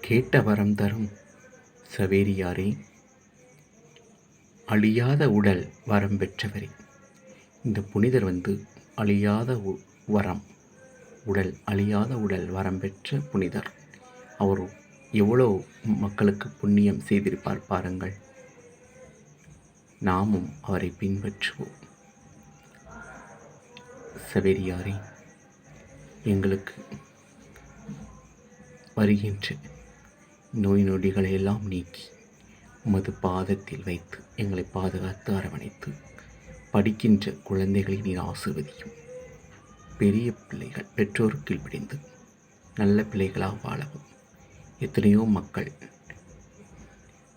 கேட்ட வரம் தரும் சவேரியாரே, அழியாத உடல் வரம் பெற்றவரே. இந்த புனிதர் அழியாத அழியாத உடல் வரம் பெற்ற புனிதர். அவர் எவ்வளோ மக்களுக்கு புண்ணியம் செய்திருப்பார் பாருங்கள். நாமும் அவரை பின்பற்றுவோம். சவேரியாரே, எங்களுக்கு வருகின்ற நோய் நொடிகளை எல்லாம் நீக்கி உமது பாதத்தில் வைத்து எங்களை பாதுகாத்து அரவணைத்து படிக்கின்ற குழந்தைகளை நீர் ஆசீர்வதியும். பெரிய பிள்ளைகள் பெற்றோருக்கு கீழ்ப்படிந்து நல்ல பிள்ளைகளாக வாழவும். எத்தனையோ மக்கள்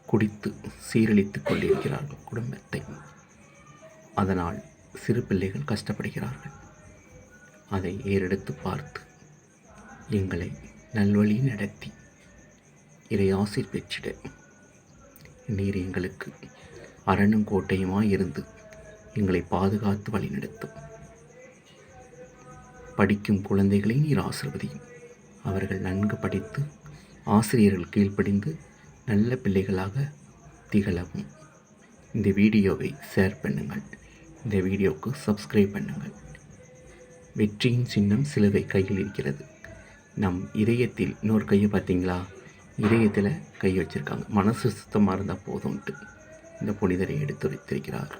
குடித்து சீரழித்து கொண்டிருக்கிறார்கள் குடும்பத்தை. அதனால் சிறு பிள்ளைகள் கஷ்டப்படுகிறார்கள். அதை ஏறெடுத்து பார்த்து எங்களை நல்வழி நடத்தி இறை ஆசீர் பெற்றிட நீர் எங்களுக்கு அரணும் கோட்டையுமாய் இருந்து எங்களை பாதுகாத்து வழிநடத்தும். படிக்கும் குழந்தைகளை நீர் ஆசீர்வதியும். அவர்கள் நன்கு படித்து ஆசிரியர்கள் கீழ்ப்படிந்து நல்ல பிள்ளைகளாக திகழவும். இந்த வீடியோவை ஷேர் பண்ணுங்கள். இந்த வீடியோவுக்கு சப்ஸ்கிரைப் பண்ணுங்கள். வெற்றியின் சின்னம் சிலுவை கையில் இருக்கிறது. நம் இதயத்தில் இன்னொரு கையை பார்த்தீங்களா? இதயத்தில் கை வச்சுருக்காங்க. மனசு சுத்தமாக இருந்தால் போதும்ட்டு இந்த புனிதரை எடுத்து வைத்திருக்கிறார்.